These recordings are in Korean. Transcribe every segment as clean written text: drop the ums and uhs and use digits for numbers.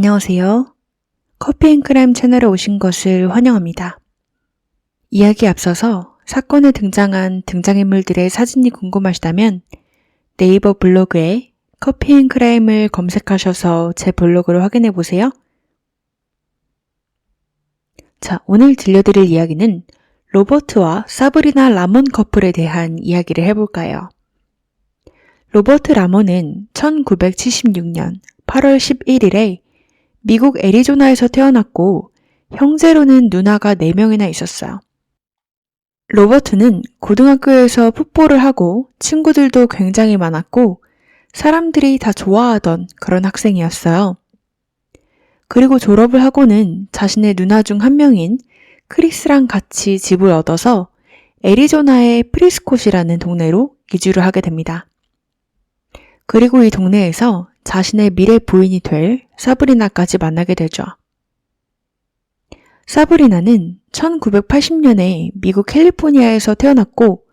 안녕하세요. 커피앤크라임 채널에 오신 것을 환영합니다. 이야기에 앞서서 사건에 등장한 등장인물들의 사진이 궁금하시다면 네이버 블로그에 커피앤크라임을 검색하셔서 제 블로그를 확인해 보세요. 자, 오늘 들려드릴 이야기는 로버트와 사브리나 라몬 커플에 대한 이야기를 해볼까요? 로버트 라몬은 1976년 8월 11일에 미국 애리조나에서 태어났고 형제로는 누나가 4명이나 있었어요. 로버트는 고등학교에서 풋볼을 하고 친구들도 굉장히 많았고 사람들이 다 좋아하던 그런 학생이었어요. 그리고 졸업을 하고는 자신의 누나 중 한 명인 크리스랑 같이 집을 얻어서 애리조나의 프리스콧이라는 동네로 이주를 하게 됩니다. 그리고 이 동네에서 자신의 미래 부인이 될 사브리나까지 만나게 되죠. 사브리나는 1980년에 미국 캘리포니아에서 태어났고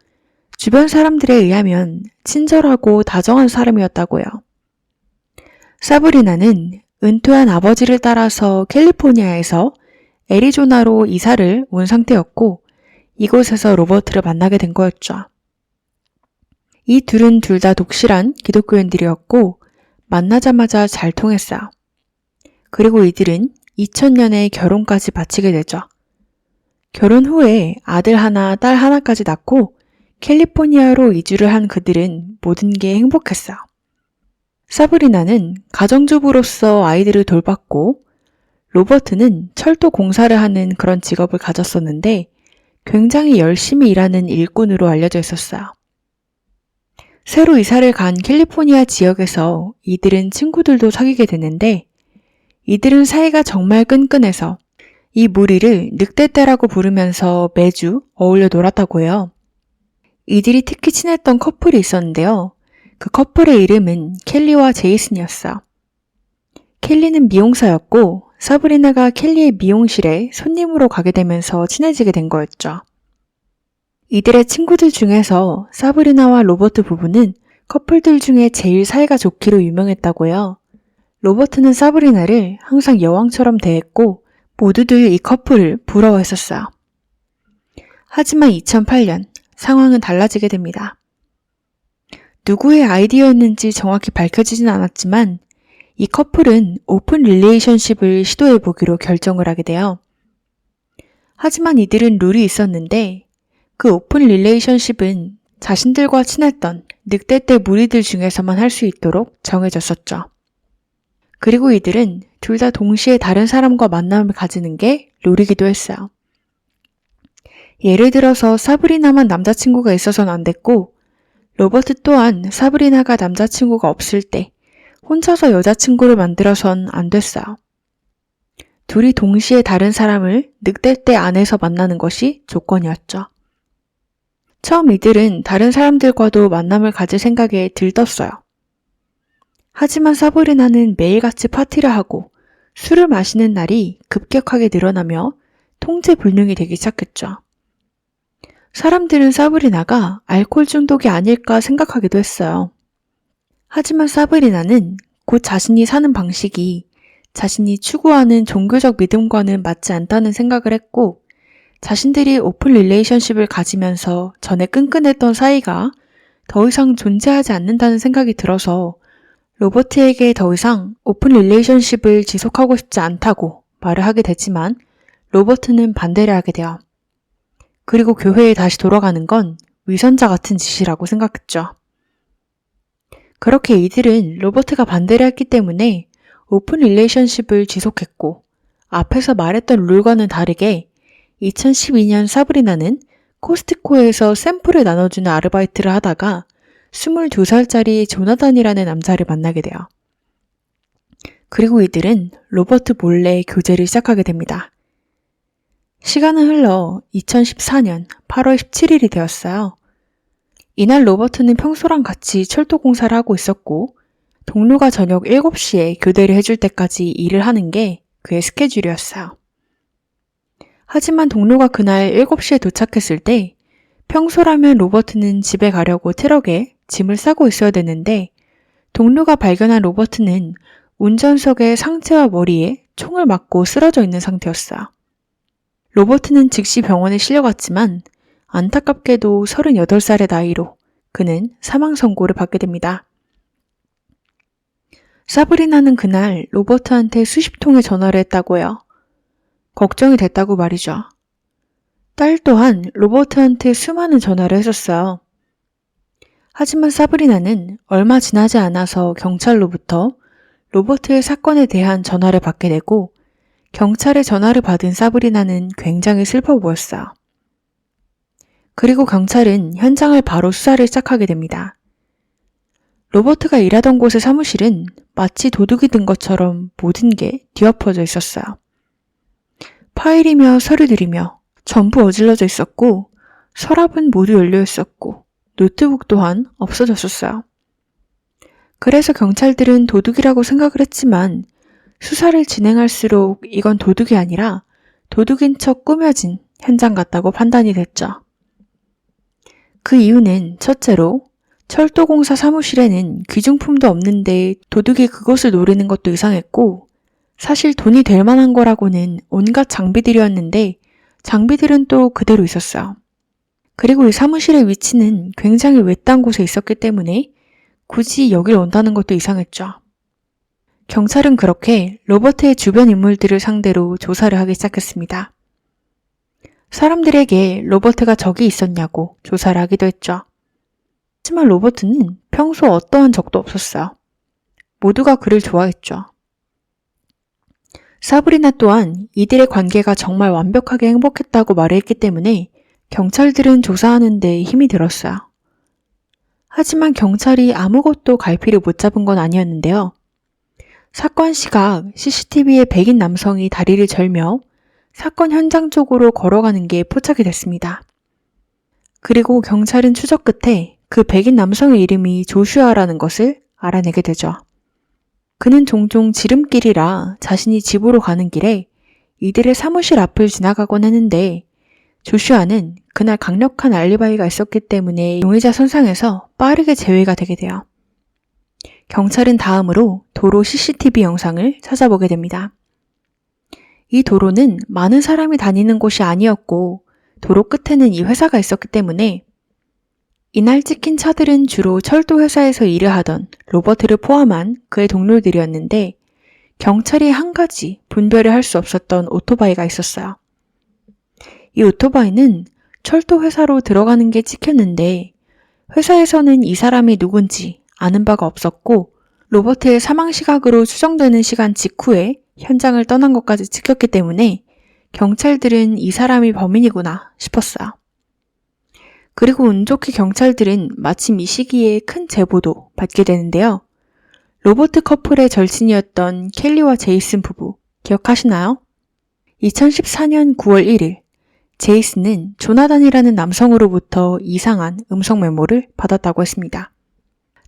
주변 사람들에 의하면 친절하고 다정한 사람이었다고요. 사브리나는 은퇴한 아버지를 따라서 캘리포니아에서 애리조나로 이사를 온 상태였고 이곳에서 로버트를 만나게 된 거였죠. 이 둘은 둘 다 독실한 기독교인들이었고 만나자마자 잘 통했어요. 그리고 이들은 2000년에 결혼까지 마치게 되죠. 결혼 후에 아들 하나, 딸 하나까지 낳고 캘리포니아로 이주를 한 그들은 모든 게 행복했어요. 사브리나는 가정주부로서 아이들을 돌봤고 로버트는 철도 공사를 하는 그런 직업을 가졌었는데 굉장히 열심히 일하는 일꾼으로 알려져 있었어요. 새로 이사를 간 캘리포니아 지역에서 이들은 친구들도 사귀게 되는데 이들은 사이가 정말 끈끈해서 이 무리를 늑대떼라고 부르면서 매주 어울려 놀았다고 해요. 이들이 특히 친했던 커플이 있었는데요. 그 커플의 이름은 켈리와 제이슨이었어요. 켈리는 미용사였고 사브리나가 켈리의 미용실에 손님으로 가게 되면서 친해지게 된 거였죠. 이들의 친구들 중에서 사브리나와 로버트 부부는 커플들 중에 제일 사이가 좋기로 유명했다고요. 로버트는 사브리나를 항상 여왕처럼 대했고 모두들 이 커플을 부러워했었어요. 하지만 2008년 상황은 달라지게 됩니다. 누구의 아이디어였는지 정확히 밝혀지진 않았지만 이 커플은 오픈 릴레이션십을 시도해보기로 결정을 하게 돼요. 하지만 이들은 룰이 있었는데 그 오픈 릴레이션십은 자신들과 친했던 늑대떼 무리들 중에서만 할 수 있도록 정해졌었죠. 그리고 이들은 둘 다 동시에 다른 사람과 만남을 가지는 게 룰이기도 했어요. 예를 들어서 사브리나만 남자친구가 있어서는 안 됐고 로버트 또한 사브리나가 남자친구가 없을 때 혼자서 여자친구를 만들어선 안 됐어요. 둘이 동시에 다른 사람을 늑대떼 안에서 만나는 것이 조건이었죠. 처음 이들은 다른 사람들과도 만남을 가질 생각에 들떴어요. 하지만 사브리나는 매일같이 파티를 하고 술을 마시는 날이 급격하게 늘어나며 통제불능이 되기 시작했죠. 사람들은 사브리나가 알코올 중독이 아닐까 생각하기도 했어요. 하지만 사브리나는 곧 자신이 사는 방식이 자신이 추구하는 종교적 믿음과는 맞지 않다는 생각을 했고 자신들이 오픈 릴레이션십을 가지면서 전에 끈끈했던 사이가 더 이상 존재하지 않는다는 생각이 들어서 로버트에게 더 이상 오픈 릴레이션십을 지속하고 싶지 않다고 말을 하게 되지만 로버트는 반대를 하게 돼요. 그리고 교회에 다시 돌아가는 건 위선자 같은 짓이라고 생각했죠. 그렇게 이들은 로버트가 반대를 했기 때문에 오픈 릴레이션십을 지속했고 앞에서 말했던 룰과는 다르게 2012년 사브리나는 코스트코에서 샘플을 나눠주는 아르바이트를 하다가 22살짜리 조나단이라는 남자를 만나게 돼요. 그리고 이들은 로버트 몰래 교제를 시작하게 됩니다. 시간은 흘러 2014년 8월 17일이 되었어요. 이날 로버트는 평소랑 같이 철도 공사를 하고 있었고 동료가 저녁 7시에 교대를 해줄 때까지 일을 하는 게 그의 스케줄이었어요. 하지만 동료가 그날 7시에 도착했을 때 평소라면 로버트는 집에 가려고 트럭에 짐을 싸고 있어야 되는데 동료가 발견한 로버트는 운전석의 상체와 머리에 총을 맞고 쓰러져 있는 상태였어요. 로버트는 즉시 병원에 실려갔지만 안타깝게도 38살의 나이로 그는 사망 선고를 받게 됩니다. 사브리나는 그날 로버트한테 수십 통의 전화를 했다고요. 걱정이 됐다고 말이죠. 딸 또한 로버트한테 수많은 전화를 했었어요. 하지만 사브리나는 얼마 지나지 않아서 경찰로부터 로버트의 사건에 대한 전화를 받게 되고 경찰의 전화를 받은 사브리나는 굉장히 슬퍼 보였어요. 그리고 경찰은 현장을 바로 수사를 시작하게 됩니다. 로버트가 일하던 곳의 사무실은 마치 도둑이 든 것처럼 모든 게 뒤엎어져 있었어요. 파일이며 서류들이며 전부 어질러져 있었고 서랍은 모두 열려 있었고 노트북 또한 없어졌었어요. 그래서 경찰들은 도둑이라고 생각을 했지만 수사를 진행할수록 이건 도둑이 아니라 도둑인 척 꾸며진 현장 같다고 판단이 됐죠. 그 이유는 첫째로 철도공사 사무실에는 귀중품도 없는데 도둑이 그것을 노리는 것도 이상했고 사실 돈이 될 만한 거라고는 온갖 장비들이었는데 장비들은 또 그대로 있었어요. 그리고 이 사무실의 위치는 굉장히 외딴 곳에 있었기 때문에 굳이 여길 온다는 것도 이상했죠. 경찰은 그렇게 로버트의 주변 인물들을 상대로 조사를 하기 시작했습니다. 사람들에게 로버트가 적이 있었냐고 조사를 하기도 했죠. 하지만 로버트는 평소 어떠한 적도 없었어요. 모두가 그를 좋아했죠. 사브리나 또한 이들의 관계가 정말 완벽하게 행복했다고 말했기 때문에 경찰들은 조사하는 데 힘이 들었어요. 하지만 경찰이 아무것도 갈피를 못 잡은 건 아니었는데요. 사건 시각 CCTV에 백인 남성이 다리를 절며 사건 현장 쪽으로 걸어가는 게 포착이 됐습니다. 그리고 경찰은 추적 끝에 그 백인 남성의 이름이 조슈아라는 것을 알아내게 되죠. 그는 종종 지름길이라 자신이 집으로 가는 길에 이들의 사무실 앞을 지나가곤 했는데 조슈아는 그날 강력한 알리바이가 있었기 때문에 용의자 선상에서 빠르게 제외가 되게 돼요. 경찰은 다음으로 도로 CCTV 영상을 찾아보게 됩니다. 이 도로는 많은 사람이 다니는 곳이 아니었고 도로 끝에는 이 회사가 있었기 때문에 이날 찍힌 차들은 주로 철도 회사에서 일을 하던 로버트를 포함한 그의 동료들이었는데 경찰이 한 가지 분별을 할 수 없었던 오토바이가 있었어요. 이 오토바이는 철도 회사로 들어가는 게 찍혔는데 회사에서는 이 사람이 누군지 아는 바가 없었고 로버트의 사망 시각으로 추정되는 시간 직후에 현장을 떠난 것까지 찍혔기 때문에 경찰들은 이 사람이 범인이구나 싶었어요. 그리고 운 좋게 경찰들은 마침 이 시기에 큰 제보도 받게 되는데요. 로버트 커플의 절친이었던 켈리와 제이슨 부부 기억하시나요? 2014년 9월 1일 제이슨은 조나단이라는 남성으로부터 이상한 음성 메모를 받았다고 했습니다.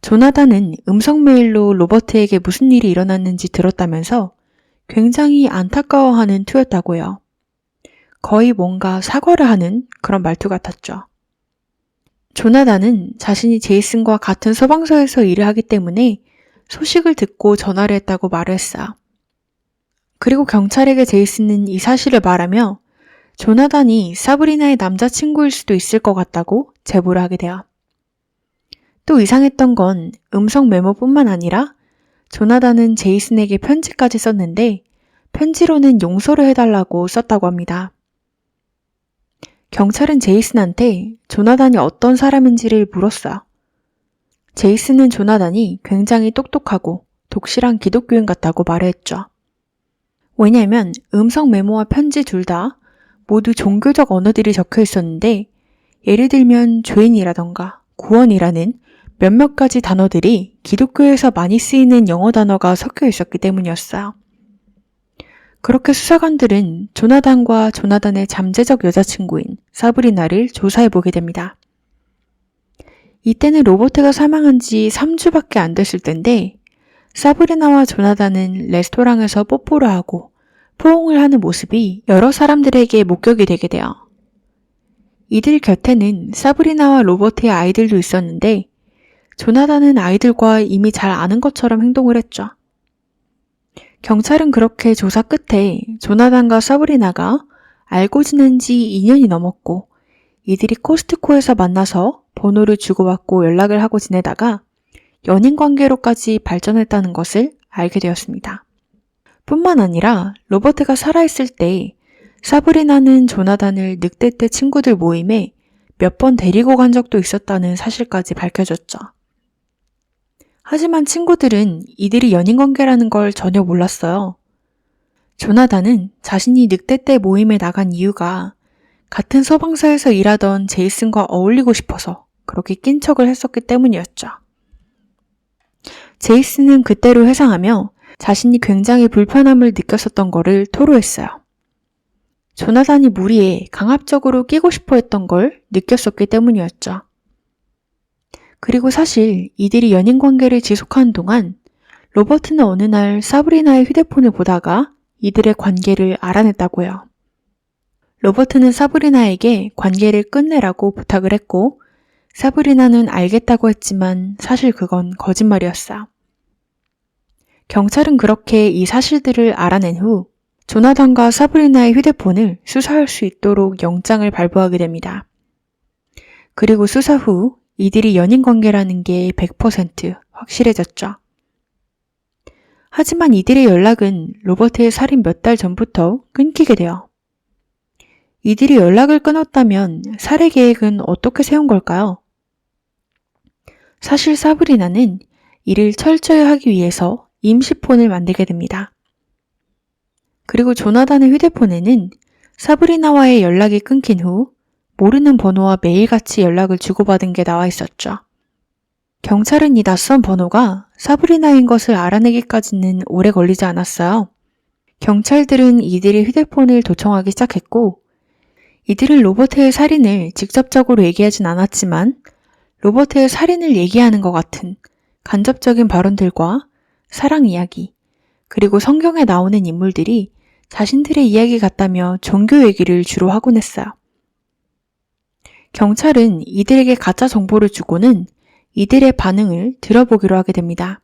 조나단은 음성 메일로 로버트에게 무슨 일이 일어났는지 들었다면서 굉장히 안타까워하는 투였다고요. 거의 뭔가 사과를 하는 그런 말투 같았죠. 조나단은 자신이 제이슨과 같은 소방서에서 일을 하기 때문에 소식을 듣고 전화를 했다고 말을 했어요. 그리고 경찰에게 제이슨은 이 사실을 말하며 조나단이 사브리나의 남자친구일 수도 있을 것 같다고 제보를 하게 돼요. 또 이상했던 건 음성 메모뿐만 아니라 조나단은 제이슨에게 편지까지 썼는데 편지로는 용서를 해달라고 썼다고 합니다. 경찰은 제이슨한테 조나단이 어떤 사람인지를 물었어요. 제이슨은 조나단이 굉장히 똑똑하고 독실한 기독교인 같다고 말했죠. 왜냐하면 음성 메모와 편지 둘 다 모두 종교적 언어들이 적혀 있었는데 예를 들면 죄인이라던가 구원이라는 몇몇 가지 단어들이 기독교에서 많이 쓰이는 영어 단어가 섞여 있었기 때문이었어요. 그렇게 수사관들은 조나단과 조나단의 잠재적 여자친구인 사브리나를 조사해보게 됩니다. 이때는 로버트가 사망한 지 3주밖에 안 됐을 텐데 사브리나와 조나단은 레스토랑에서 뽀뽀를 하고 포옹을 하는 모습이 여러 사람들에게 목격이 되게 돼요. 이들 곁에는 사브리나와 로버트의 아이들도 있었는데 조나단은 아이들과 이미 잘 아는 것처럼 행동을 했죠. 경찰은 그렇게 조사 끝에 조나단과 사브리나가 알고 지낸 지 2년이 넘었고 이들이 코스트코에서 만나서 번호를 주고받고 연락을 하고 지내다가 연인 관계로까지 발전했다는 것을 알게 되었습니다. 뿐만 아니라 로버트가 살아있을 때 사브리나는 조나단을 늑대 때 친구들 모임에 몇 번 데리고 간 적도 있었다는 사실까지 밝혀졌죠. 하지만 친구들은 이들이 연인 관계라는 걸 전혀 몰랐어요. 조나단은 자신이 늑대 때 모임에 나간 이유가 같은 소방서에서 일하던 제이슨과 어울리고 싶어서 그렇게 낀 척을 했었기 때문이었죠. 제이슨은 그때로 회상하며 자신이 굉장히 불편함을 느꼈었던 것을 토로했어요. 조나단이 무리에 강압적으로 끼고 싶어 했던 걸 느꼈었기 때문이었죠. 그리고 사실 이들이 연인 관계를 지속하는 동안 로버트는 어느 날 사브리나의 휴대폰을 보다가 이들의 관계를 알아냈다고 해요. 로버트는 사브리나에게 관계를 끝내라고 부탁을 했고 사브리나는 알겠다고 했지만 사실 그건 거짓말이었어요. 경찰은 그렇게 이 사실들을 알아낸 후 조나단과 사브리나의 휴대폰을 수사할 수 있도록 영장을 발부하게 됩니다. 그리고 수사 후 이들이 연인 관계라는 게 100% 확실해졌죠. 하지만 이들의 연락은 로버트의 살인 몇 달 전부터 끊기게 돼요. 이들이 연락을 끊었다면 살해 계획은 어떻게 세운 걸까요? 사실 사브리나는 이를 철저히 하기 위해서 임시폰을 만들게 됩니다. 그리고 조나단의 휴대폰에는 사브리나와의 연락이 끊긴 후 모르는 번호와 매일같이 연락을 주고받은 게 나와 있었죠. 경찰은 이 낯선 번호가 사브리나인 것을 알아내기까지는 오래 걸리지 않았어요. 경찰들은 이들의 휴대폰을 도청하기 시작했고 이들은 로버트의 살인을 직접적으로 얘기하진 않았지만 로버트의 살인을 얘기하는 것 같은 간접적인 발언들과 사랑 이야기, 그리고 성경에 나오는 인물들이 자신들의 이야기 같다며 종교 얘기를 주로 하곤 했어요. 경찰은 이들에게 가짜 정보를 주고는 이들의 반응을 들어보기로 하게 됩니다.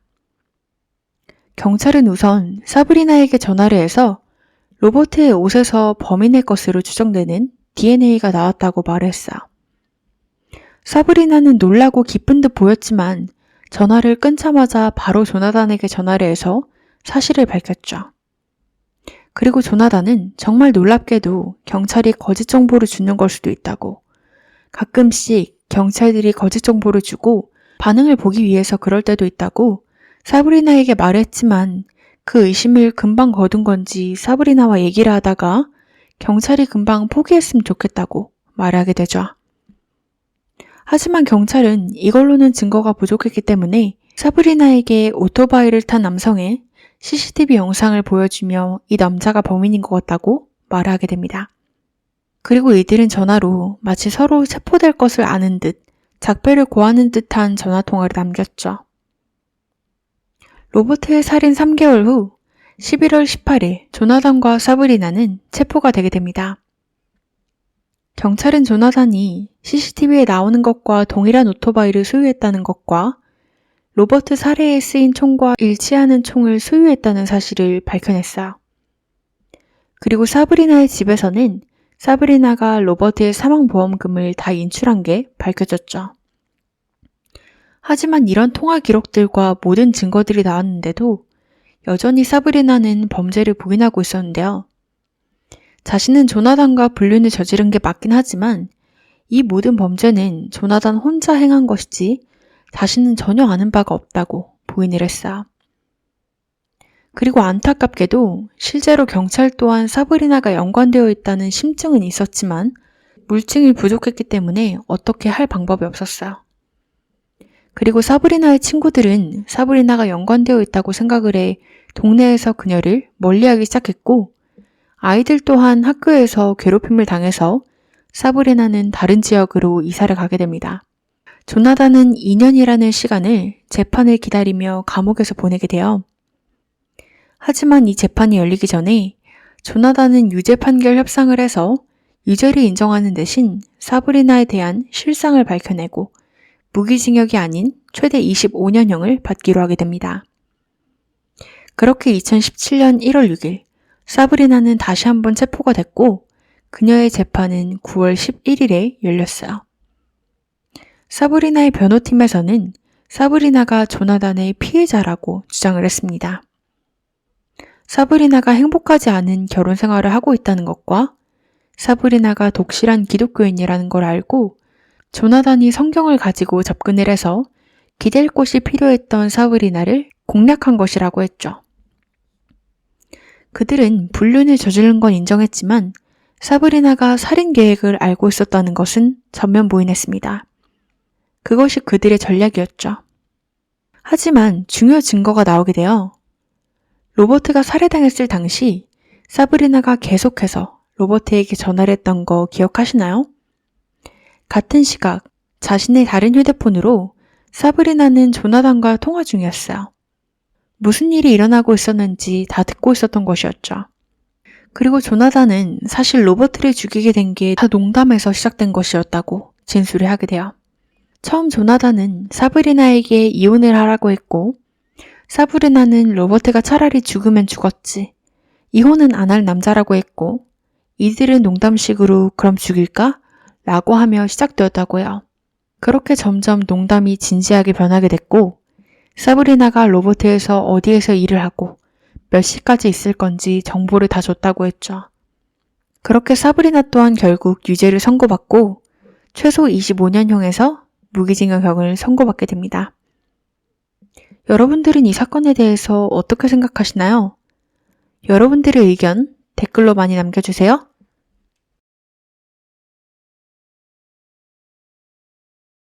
경찰은 우선 사브리나에게 전화를 해서 로버트의 옷에서 범인의 것으로 추정되는 DNA가 나왔다고 말을 했어요. 사브리나는 놀라고 기쁜 듯 보였지만 전화를 끊자마자 바로 조나단에게 전화를 해서 사실을 밝혔죠. 그리고 조나단은 정말 놀랍게도 경찰이 거짓 정보를 주는 걸 수도 있다고, 가끔씩 경찰들이 거짓 정보를 주고 반응을 보기 위해서 그럴 때도 있다고 사브리나에게 말했지만 그 의심을 금방 거둔 건지 사브리나와 얘기를 하다가 경찰이 금방 포기했으면 좋겠다고 말하게 되죠. 하지만 경찰은 이걸로는 증거가 부족했기 때문에 사브리나에게 오토바이를 탄 남성의 CCTV 영상을 보여주며 이 남자가 범인인 것 같다고 말하게 됩니다. 그리고 이들은 전화로 마치 서로 체포될 것을 아는 듯 작별을 고하는 듯한 전화통화를 남겼죠. 로버트의 살인 3개월 후 11월 18일 조나단과 사브리나는 체포가 되게 됩니다. 경찰은 조나단이 CCTV에 나오는 것과 동일한 오토바이를 소유했다는 것과 로버트 살해에 쓰인 총과 일치하는 총을 소유했다는 사실을 밝혀냈어요. 그리고 사브리나의 집에서는 사브리나가 로버트의 사망보험금을 다 인출한 게 밝혀졌죠. 하지만 이런 통화 기록들과 모든 증거들이 나왔는데도 여전히 사브리나는 범죄를 부인하고 있었는데요. 자신은 조나단과 불륜을 저지른 게 맞긴 하지만 이 모든 범죄는 조나단 혼자 행한 것이지 자신은 전혀 아는 바가 없다고 부인을 했어요. 그리고 안타깝게도 실제로 경찰 또한 사브리나가 연관되어 있다는 심증은 있었지만 물증이 부족했기 때문에 어떻게 할 방법이 없었어요. 그리고 사브리나의 친구들은 사브리나가 연관되어 있다고 생각을 해 동네에서 그녀를 멀리하기 시작했고 아이들 또한 학교에서 괴롭힘을 당해서 사브리나는 다른 지역으로 이사를 가게 됩니다. 조나단은 2년이라는 시간을 재판을 기다리며 감옥에서 보내게 돼요. 하지만 이 재판이 열리기 전에 조나단은 유죄 판결 협상을 해서 유죄를 인정하는 대신 사브리나에 대한 실상을 밝혀내고 무기징역이 아닌 최대 25년형을 받기로 하게 됩니다. 그렇게 2017년 1월 6일 사브리나는 다시 한번 체포가 됐고 그녀의 재판은 9월 11일에 열렸어요. 사브리나의 변호팀에서는 사브리나가 조나단의 피해자라고 주장을 했습니다. 사브리나가 행복하지 않은 결혼 생활을 하고 있다는 것과 사브리나가 독실한 기독교인이라는 걸 알고 조나단이 성경을 가지고 접근을 해서 기댈 곳이 필요했던 사브리나를 공략한 것이라고 했죠. 그들은 불륜을 저지른 건 인정했지만 사브리나가 살인 계획을 알고 있었다는 것은 전면 부인했습니다. 그것이 그들의 전략이었죠. 하지만 중요 증거가 나오게 되어 로버트가 살해당했을 당시 사브리나가 계속해서 로버트에게 전화를 했던 거 기억하시나요? 같은 시각 자신의 다른 휴대폰으로 사브리나는 조나단과 통화 중이었어요. 무슨 일이 일어나고 있었는지 다 듣고 있었던 것이었죠. 그리고 조나단은 사실 로버트를 죽이게 된 게 다 농담에서 시작된 것이었다고 진술을 하게 돼요. 처음 조나단은 사브리나에게 이혼을 하라고 했고 사브리나는 로버트가 차라리 죽으면 죽었지 이혼은 안 할 남자라고 했고 이들은 농담식으로 그럼 죽일까? 라고 하며 시작되었다고 해요. 그렇게 점점 농담이 진지하게 변하게 됐고 사브리나가 로버트에서 어디에서 일을 하고 몇 시까지 있을 건지 정보를 다 줬다고 했죠. 그렇게 사브리나 또한 결국 유죄를 선고받고 최소 25년형에서 무기징역형을 선고받게 됩니다. 여러분들은 이 사건에 대해서 어떻게 생각하시나요? 여러분들의 의견 댓글로 많이 남겨주세요.